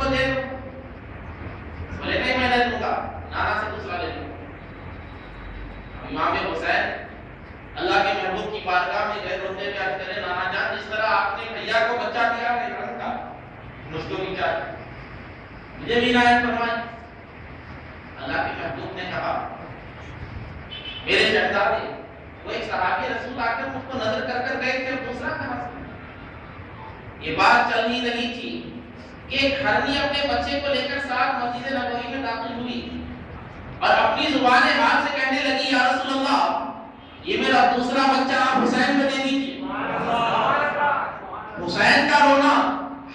کو دے دو. بولے نہیں میں نہیں دوں گا, نانا سے دوسرا لے لوں. امام حسین اللہ کے محبوب کی بارگاہ میں گئے, روتے ہوئے عرض کرے نانا جان جس طرح آپ نے بھیا کو بچہ دیا ہے رنگ کا, مجھ کو بھی چاہیے, مجھے بھی عنایت فرمائیں. اللہ کے محبوب نے کہا میرے شہزادے, وہ ایک صحابی رسول آ کر مجھ کو نظر کر کر گئے تھے, دوسرا کہاں سے؟ یہ بات چلنی نہیں تھی کہ ایک ہرنی اپنے بچے کو لے کر ساتھ مسجد نبوی میں داخل ہوئی اور اپنی زبان حال سے کہنے لگی یا رسول اللہ یہ میرا دوسرا بچہ آپ حسین کو دے دیجیے. حسین کا رونا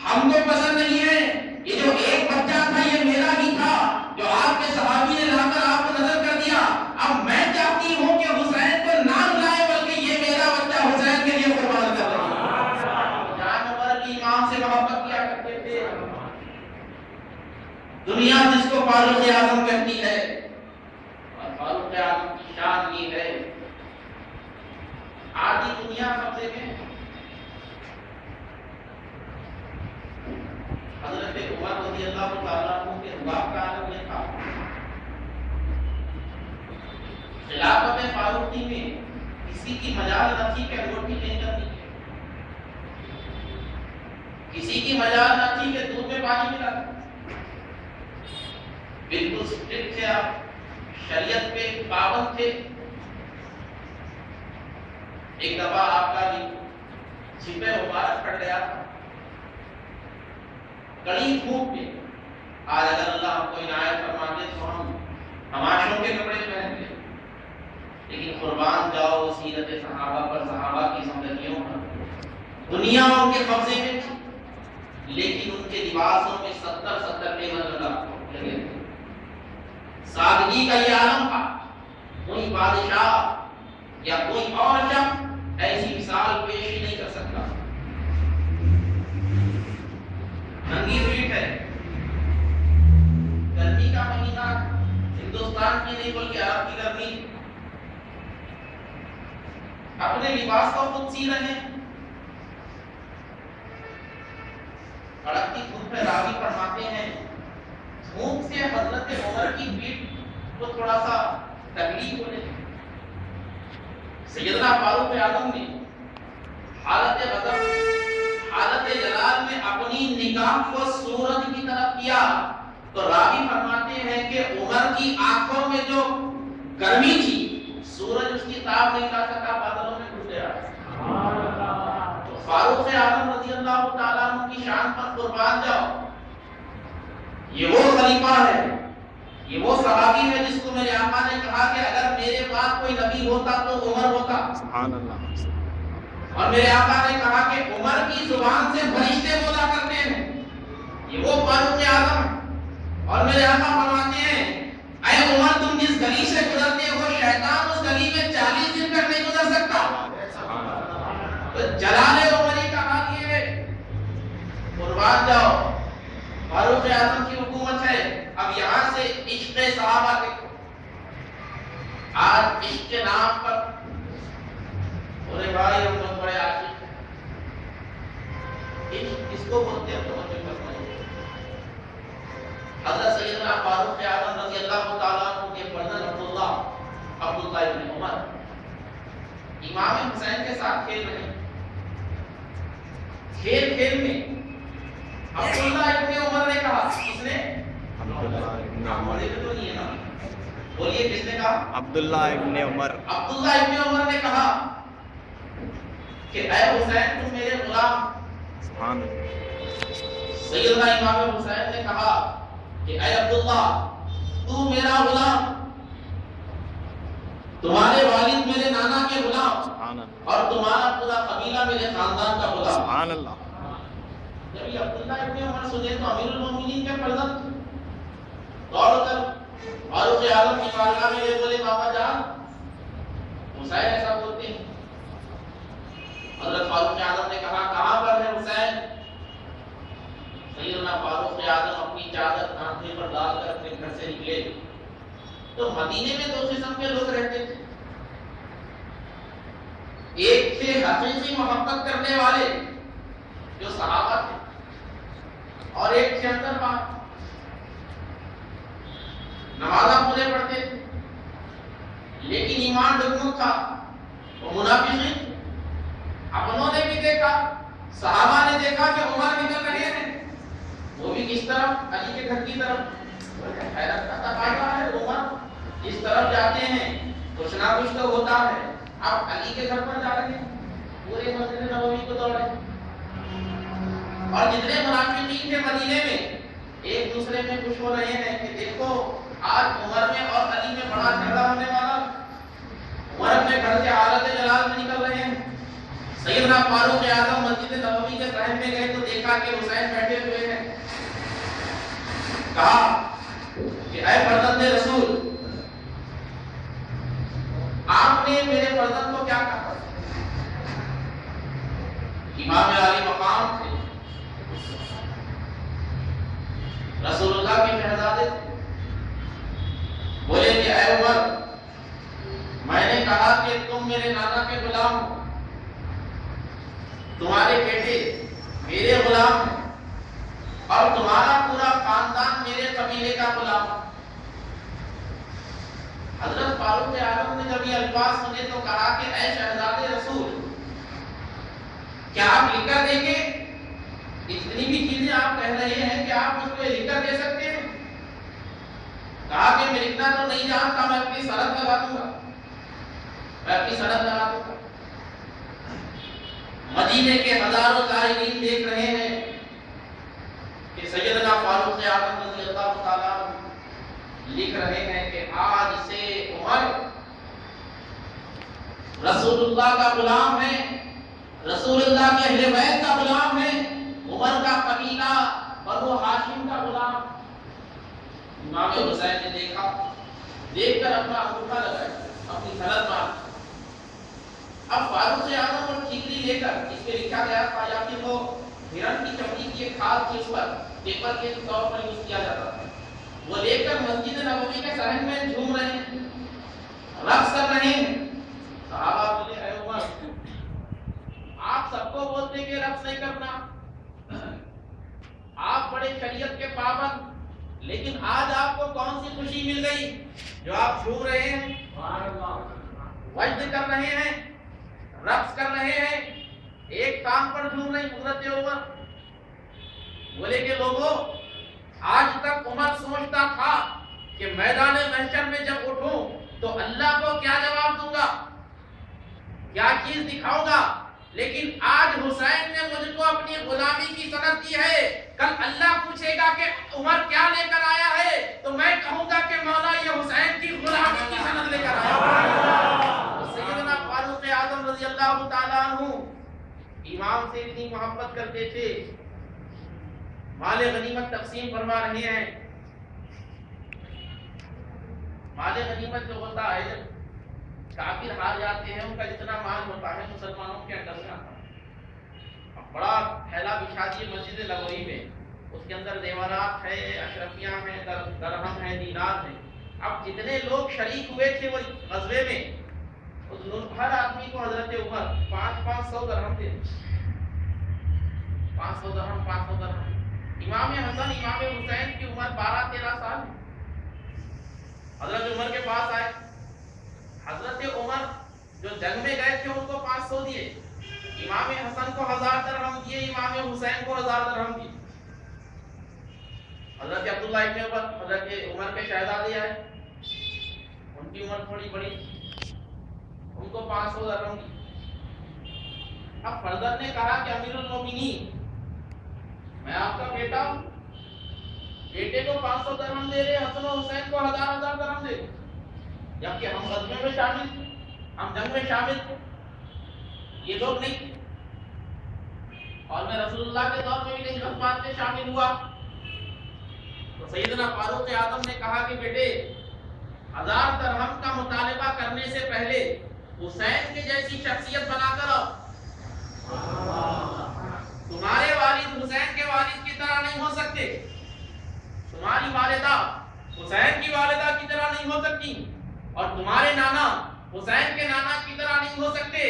ہم کو پسند نہیں ہے, یہ جو ایک بچہ تھا یہ میرا ہی تھا جو آپ کے صحابی نے لا کر آپ کو نظر کر دیا. اب میں چاہتی ہوں کہ حسین کو نہ رلائے بلکہ یہ میرا بچہ حسین کے لیے قربان کر دے. جان عمر کی امام سے محبت کیا کرتے تھے. دنیا جس کو فاروق اعظم کہتی ہے اور فاروق اعظم کی شان یہ ہے آدھی دنیا قبضے میں. حضرت عمر رضی اللہ تعالیٰ عنہ کے رباب کا عالم یہ تھا, خلافت فاروقی میں کسی کی مجال نہ تھی کہ روٹی نہیں کرنی, کسی کی مجال نہ تھی کہ دودھ میں پانی ملا. بالکل اسٹرکٹ تھے آپ, شریعت پہ پابند تھے. ایک دفعہ آپ کا بھی چھپے مبارک پڑ گیا تھا کڑی دھوپ میں. آج اگر اللہ ہم کو عنایت فرما دے تو ہم ہماشوں کے کپڑے پہن لیں, لیکن قربان جاؤ سیرت صحابہ پر, صحابہ کی زندگیوں پر. دنیا ان کے قبضے میں تھی لیکن ان کے لباسوں میں 70 پیمن لگے تھے. سادگی کا یہ عالم تھا. کوئی بادشاہ یا کوئی اور شخص ایسی مثال پیش ہی نہیں کر سکتا. ننگی پیٹھ ہے, گرمی کا مہینہ ہندوستان کی نہیں بلکہ عرب کی گرمی, اپنے لباس کو خود سی رہے ہیں. کڑکتی دھوپ میں راوی فرماتے ہیں دھوپ سے حضرت عمر کی پیٹھ کو تھوڑا سا تکلیف ہونے لگی. سیدنا فاروق اعظم نے حالت غضب, حالت جلال میں اپنی نگاہ کو سورج کی طرف کیا تو راوی فرماتے ہیں کہ عمر کی آنکھوں میں جو گرمی تھی سورج اس کی تاب نہیں لا سکا, بادلوں میں گھس گیا. تو فاروق اعظم رضی اللہ تعالیٰ عنہ کی شان پر قربان جاؤ. یہ وہ خلیفہ ہے, یہ وہ صحابی ہے جس کو میرے آقا نے کہا کہ اگر میرے پاس کوئی نبی ہوتا تو عمر ہوتا. سبحان اللہ. اور میرے آقا نے کہا کہ عمر کی زبان سے فرشتے بولا کرتے ہیں. یہ وہ فاروق اعظم. اور میرے آقا فرماتے ہیں اے عمر تم جس گلی سے گزرتے ہو شیطان اس گلی میں 40 دن تک نہیں گزر سکتا. تو جلال عمری کا حال یہ ہے. قربان جاؤ, فاروق اعظم کی حکومت ہے. اب یہاں سے عشق صحابہ دیکھو. آج عشق کے نام پر بولے بھائی ہم لوگ بڑے عاشق ہیں. عشق کس کو بولتے ہیں تو مجھے پتہ نہیں. حضرت سیدنا فاروق اعظم رضی اللہ تعالیٰ عنہ کے فرزند عبداللہ ابن عمر امام حسین کے ساتھ کھیل رہے ہیں. کھیل میں عبداللہ ابن عمر نے کہا, کس نے؟ بولیے کس نے کہا؟ عبداللہ ابن عمر. عبداللہ ابن عمر نے کہا کہ اے حسین تم میرے غلام. سبحان اللہ. سیدنا امام حسین نے کہا کہ اے عبداللہ تو میرا غلام, تمہارے والد میرے نانا کے غلام اور تمہارا پورا قبیلہ میرے خاندان کا غلام. سبحان اللہ. جب یہ عبداللہ ابن عمر سنے تو امیر المومنین کے فرزند دوڑ کر فاروق اعظم کی بارگاہ میں یہ بولے بابا جان حسین ایسا بولتے ہیں. حضرت فاروق اعظم نے کہا کہاں پر ہے حسین؟ سیدنا فاروق اعظم اپنی چادر کاندھے پر ڈال کر اپنے گھر سے نکلے تو مدینے میں 2 قسم کے لوگ رہتے تھے. ایک تھے حقیقی محبت کرنے والے جو صحابہ تھے, اور ایک 76 بار نمازاں پورے پڑھتے تھے، لیکن ایمان ڈگمگ تھا، وہ منافقین۔ اپنوں نے بھی دیکھا، صحابہ نے دیکھا کہ عمر نکل رہے ہیں، وہ بھی کس طرف؟ علی کے گھر کی طرف۔ حیرت کا تقاضا ہے، عمر جس طرف جاتے ہیں کچھ نہ کچھ تو ہوتا ہے، اب علی کے گھر پر جا رہے ہیں، پورے مسجد نبوی کو دوڑے۔ اور جتنے منافقین تھے مدینے میں ایک دوسرے میں خوش ہو رہے ہیں کہ دیکھو آج عمر میں اور علی میں بڑا جھگڑا ہونے والا۔ عمر اپنے گھر سے حالت جلال میں نکل رہے ہیں، سیدنا فاروق اعظم مسجد نبوی کے صحن میں گئے تو دیکھا کہ حسین بیٹھے ہوئے ہیں۔ کہا کہ اے فرزند رسول، آپ نے میرے فرزند کو کیا کہا؟ امام علی مقام تھے، رسول اللہ کے شہزادے تھے، بولے کہ اے عمر، میں نے کہا کہ تم میرے نانا کے غلام ہو، تمہارے بیٹے میرے غلام ہیں، اور تمہارا پورا خاندان میرے قبیلے کا غلام ہے۔ حضرت فاروق اعظم نے جب یہ الفاظ سنے تو کہا کہ اے شہزادے رسول، کیا آپ لکھ کر دیں گے؟ اتنی بھی چیزیں آپ کہہ رہے ہیں کہ آپ مجھ کو یہ لکھ کر دے سکتے ہیں؟ کہا کہ میں لکھنا تو نہیں جانتا، میں اپنی سند لگا دوں گا، میں اپنی سند لگا دوں گا۔ مدینے کے ہزاروں زائرین دیکھ رہے ہیں کہ سیدنا فاروق اعظم رضی اللہ تعالیٰ لکھ رہے ہیں کہ آج سے عمر رسول اللہ کا غلام ہے، رسول اللہ کے اہل بیت کا غلام ہے، عمر کا قبیلہ بنو ہاشم کا غلام۔ امام حسین نے دیکھا، دیکھ کر اپنا انگوٹھا لگایا، اپنی سند مار۔ اب فاروق اعظم اور ٹھیکری لے کر، اس پہ لکھا گیا تھا یا پھر وہ ہرن کی چمڑی کی ایک کھاد تھی، اس پر پیپر کے طور پر یوز کیا جاتا تھا، وہ لے کر مسجد نبوی کے صحن میں جھوم رہے ہیں، رقص کر رہے ہیں۔ صحابہ بولے اے عمر، آپ سب کو بولتے کہ رقص نہیں کرنا، آپ بڑے شریعت کے پابند، لیکن آج آپ کو کون سی خوشی مل گئی جو آپ جھوم رہے ہیں، وجد کر رہے ہیں، رقص کر رہے ہیں، ایک کام پر جھوم رہے ہیں؟ حضرت عمر بولے کہ لوگوں، آج تک عمر سوچتا تھا کہ میدان محشر میں جب اٹھوں تو اللہ کو کیا جواب دوں گا، کیا چیز دکھاؤں گا، لیکن آج حسین نے مجھ کو اپنی غلامی کی سند دی ہے، کل اللہ پوچھے گا کہ عمر کیا لے کر آیا ہے، تو میں کہوں گا کہ مولا یہ حسین کی غلامی کی سند لے کر آیا۔ سیدنا فاروق اعظم رضی اللہ تعالیٰ عنہ امام سے اتنی محبت کرتے تھے، مال غنیمت تقسیم فرما رہے ہیں۔ مال غنیمت جو ہوتا ہے، کافر ہار جاتے ہیں، ان کا جتنا مال ہوتا ہے مسلمانوں کے اندر میں آتا ہے، اب بڑا پھیلا بچھا دیے مسجد نبوی میں، اس کے اندر زیورات ہے، اشرفیاں ہیں، درہم ہے، دینار ہے۔ اب جتنے لوگ شریک ہوئے تھے وہ غزوے میں، ہر آدمی کو حضرت عمر 500 درہم دے، 500 درہم، 500 درہم۔ امام حسن امام حسین کی عمر 12-13 سال ہے، حضرت عمر کے پاس آئے، حضرت عمر جو جنگ میں گئے تھے ان کو 500 دیے، امام حسن کو 1000 درہم دیے، امام حسین کو 1000 درہم دیے۔ حضرت عبداللہ ابن عمر حضرت عمر کے شہزادے آئے، ان کی عمر تھوڑی بڑی تھی، ان کو 500 درہم دی۔ اب فرزند نے کہا کہ امیر المومنین، میں آپ کا بیٹا ہوں، بیٹے کو 500 درہم دے رہے، حسن و حسین کو 1000 درہم دے، جبکہ ہم غزوے میں شامل تھے، ہم جنگ میں شامل تھے، یہ لوگ نہیں تھے، اور میں رسول اللہ کے دور میں بھی نہیں غزوات میں شامل ہوا۔ تو سیدنا فاروق اعظم نے کہا کہ بیٹے، 1000 درہم کا مطالبہ کرنے سے پہلے حسین کی جیسی شخصیت بنا کر آؤ، تمہارے والد حسین کے والد کی طرح نہیں ہو سکتے، تمہاری والدہ حسین کی والدہ کی طرح نہیں ہو سکتی، اور تمہارے نانا حسین کے نانا کی طرح نہیں ہو سکتے۔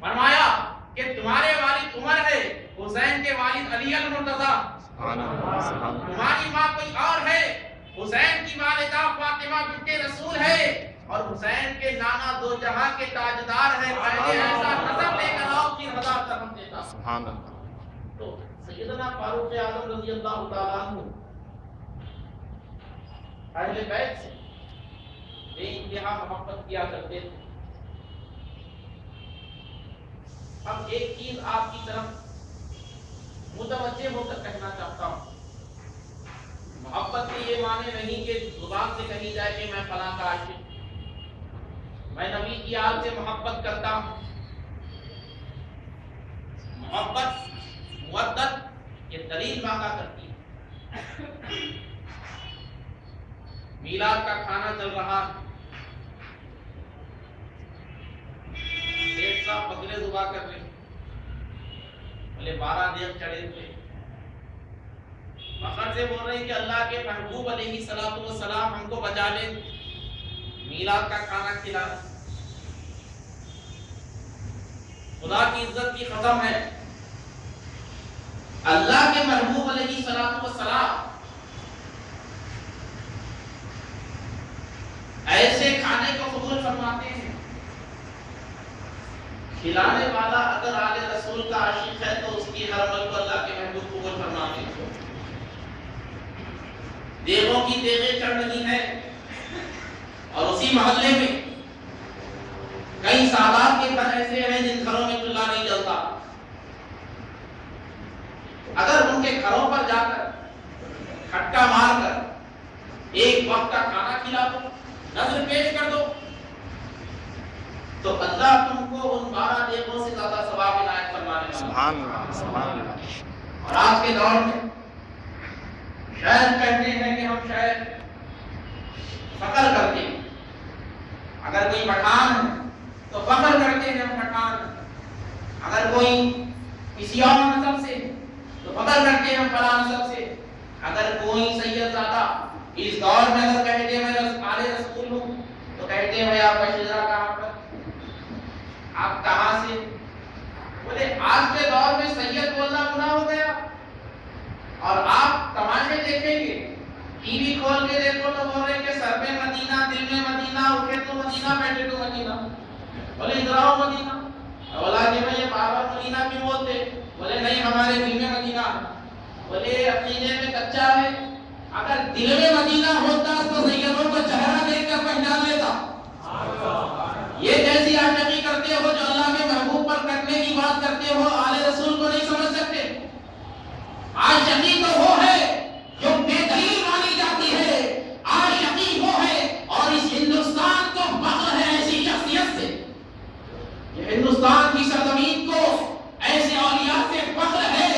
فرمایا کہ تمہارے والد عمر ہے، حسین کے والد علی المرتضیٰ، تمہاری ماں کوئی اور ہے، حسین کی والدہ فاطمہ بنت رسول ہے، اور حسین کے نانا دو جہاں کے تاجدار ہیں، پہلے ایسا نسب لے کر آؤ پھر ہزار درہم دیتا۔ سبحان اللہ۔ تو سیدنا فاروق اعظم رضی اللہ تعالیٰ عنہ اہل بیت سے بے انتہا محبت کیا کرتے تھے۔ اب ایک چیز آپ کی طرف متوجہ ہو کر کہنا چاہتا ہوں، محبت کے یہ معنی نہیں کہ زبان سے کہی جائے کہ میں فلاں کا عاشق، میں نبی کی آل سے محبت کرتا ہوں۔ محبت مودت یہ دلیل مانگا کرتی ہے۔ میلاد کا کھانا چل رہا ہے، سیٹ صاحب بکرے ذبح کر رہے، بولے 12 دیگ چڑھے ہوئے، فخر سے بول رہے ہیں کہ اللہ کے محبوب علیہ السلام ہم کو بچا لے، میلاد کا کھانا کھلا۔ خدا کی عزت کی قسم ہے، اللہ کے محبوب علیہ السلام ایسے کھانے کو قبول فرماتے ہیں، کھلانے والا اگر آل رسول کا عاشق ہے تو اس کی ہر عمل کو اللہ کے محبوب قبول فرماتے ہیں۔ دیگوں کی دیگیں چڑھ رہی ہیں، اور اسی محلے میں کئی سادات کے گھر ایسے ہیں جن گھروں میں چولہا نہیں جلتا، اگر ان کے گھروں پر جا کر کھٹکا مار کر ایک وقت کا کھانا کھلا دو، نظر پیش کر دو، تو اللہ تم کو ان 12 دیگوں سے زیادہ ثواب عنایت فرمانے والا۔ سبحان اللہ، سبحان اللہ۔ اور آج کے دور میں شاید کہتے ہیں کہ ہم شاید فخر کرتے ہیں، اگر کوئی پٹھان ہے تو فخر کرتے ہیں ہم پٹھان ہیں، اگر کوئی کسی اور نسب سے تو فخر کرتے ہیں ہم فلاں نسب سے، اگر کوئی سید زادہ اس دور میں اگر کہتے ہیں میں آل رسول ہوں تو کہتے ہیں بھائی آپ کا شجرا کہاں پر، آپ کہاں سے؟ بولے آج کے دور میں سید بولنا گناہ ہو گیا، اور آپ تماشے دیکھیں گے، ٹی وی کھول کے دیکھو تو بول رہے کہ سر میں مدینہ، دل میں مدینہ، اٹھے تو مدینہ، بیٹھے تو مدینہ، بولے ادھر آؤ مدینہ، بولا کہ بھائی بار بار مدینہ کیوں بولتے؟ بولے نہیں ہمارے دل میں مدینہ، بولے عقیدے میں کچا ہے، اگر دل میں مدینہ ہوتا تو سیدوں کو چہرہ دیکھ کر پہچان لیتا۔ یہ کیسی عاشقی کرتے ہو جو اللہ کے محبوب پر کرنے کی بات کرتے ہو، آل رسول کو نہیں سمجھ سکتے؟ عاشقی تو وہ ہے جو بے دلیل مانی جاتی ہے، عاشقی وہ ہے، اور اس ہندوستان کو فخر ہے ایسی شخصیت سے، یہ ہندوستان کی سرزمین کو ایسے اولیاء سے فخر ہے،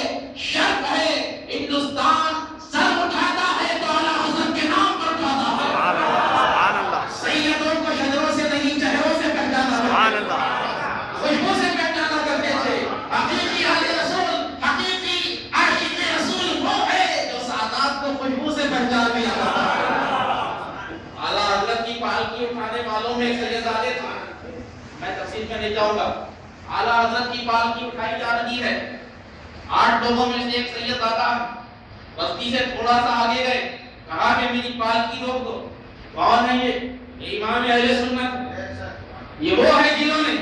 شرف ہے، ہندوستان سر اٹھاتا ہے تو اعلیٰ حضرت کے نام پر اٹھاتا ہے۔ سبحان اللہ، سیدوں کو شجروں سے نہیں چہروں سے پہچانا، سبحان اللہ، خوشبو سے پہچانا کرتے تھے۔ حقیقی آل رسول، حقیقی عاشق رسول وہ ہے جو سادات کو خوشبو سے پہچان لیا کرتا ہے۔ اعلیٰ حضرت کی پالکی اٹھانے والوں میں سیدزادے تھے، میں تفصیل میں نہیں جاؤں گا۔ اعلیٰ حضرت کی پالکی اٹھائی جا رہی ہے، 8 لوگوں میں سے ایک سیدزادہ بستی سے تھوڑا سا آگے گئے، کہا کہ میری پالکی روک دو۔ کون ہے یہ امام اہل سنت، یہ وہ ہے جنہوں نے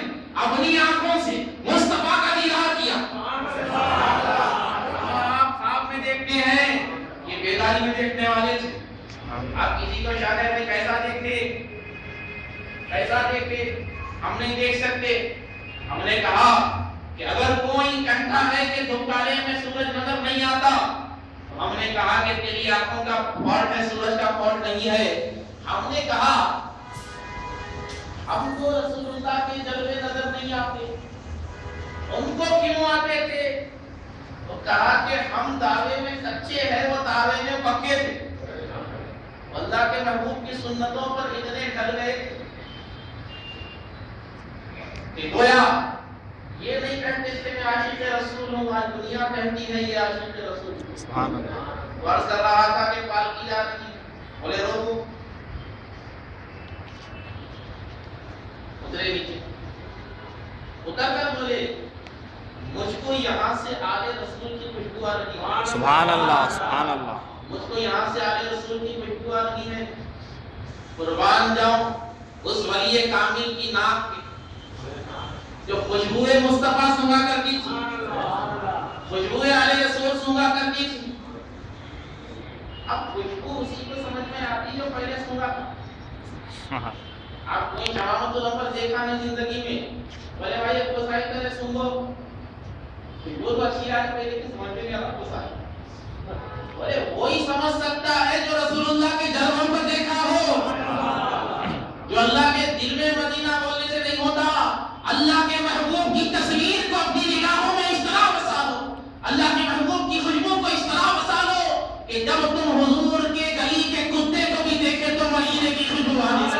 اپنی آنکھوں سے مصطفیٰ کا دیدار کیا۔ آپ خواب میں دیکھتے ہیں، یہ بیداری میں دیکھنے والے تھے۔ آپ کسی کو شاید میں کیسا دیکھتے، کیسا دیکھتے، ہم نہیں دیکھ سکتے۔ ہم نے کہا کہ اگر کوئی کہتا ہے کہ دھوکارے میں سورج نظر نہیں آتا، ہم نے کہا کہ تیری آنکھوں کا فالٹ ہے، سورج کا فالٹ نہیں ہے۔ ہم نے کہا ہم کو رسول اللہ کے جلوے نظر نہیں آتے، ان کو کیوں آتے تھے؟ تو کہا کہ ہم دعوے میں سچے ہیں، وہ دعوے میں پکے تھے، اللہ کے محبوب کی سنتوں پر اتنے ڈھل گئے کہ گویا یہ نہیں کہتے تھے میں عاشق رسول ہوں، آج دنیا کہتی ہے یہ عاشق رسول ہے۔ سبحان اللہ۔ عرض کر رہا تھا کہ پالکی جا رہی ہے، بولے روکو، اترے نیچے، اتر کر بولے مجھ کو یہاں سے آل رسول کی خوشبو آ رہی ہے. سبحان اللہ سبحان اللہ. مجھ کو یہاں سے آل رسول کی خوشبو آ رہی ہے. قربان جاؤں اس ولی کامل کی ناک کی جو خوشبو مصطفیٰ سونگا کرتی تھی, خوشبو آل رسول سونگا کرتی تھی. اب خوشبو اسی کو سمجھ میں آتی جو پہلے سونگا تھا. آپ کوئی جوامت الامر دیکھا نہیں زندگی میں, بولے بھائی اب کوسائی کرے سونگو, خوشبو تو اچھی آئے پہلے کی سمجھ میں نہیں آتا کوسائی. بولے وہی سمجھ سکتا ہے جو رسول اللہ کے جلووں پر دیکھا ہو, جو اللہ کے دل میں مدینہ بولنے سے نہیں ہوتا. اللہ کے محبوب کی تصویر کو اپنی نگاہوں میں اس طرح بسا لو, اللہ کے محبوب کی خوشبو کو اس طرح بسا لو کہ جب تم حضور کے گلی کے کتے کو بھی دیکھے تو مدینے کی خوشبو آنے لگے.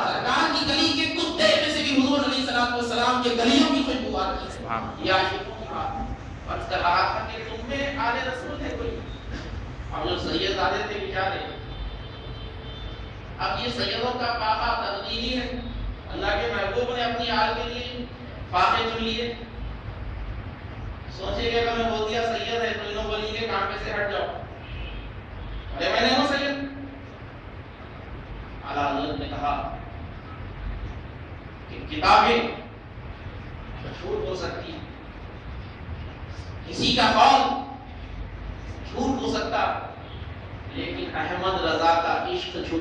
سرکار کی گلی کے کتے میں سے بھی حضور علیہ الصلوۃ والسلام کے گلیوں کی خوشبو آ رہی ہے. یہ عاشقوں کی بات. عرض کر رہا تھا کہ تم میں آل رسول ہے کوئی, اب جو سید آتے تھے بیچارے, اب یہ سیدوں کا پاپا تقدیری ہے. اللہ کے محبوب نے اپنی آل کے لیے پاپے چن لیے. سوچے کہ اگر میں بول دیا سید ہے تو انہوں بولیں گے کام پہ سے ہٹ جاؤ, ارے میں نے ہوں سید. اعلیٰ حضرت نے کہا کہ کتابیں جھوٹ ہو سکتی ہیں, کسی کا قول جھوٹ ہو سکتا, لیکن احمد رضا کا عشق جھوٹا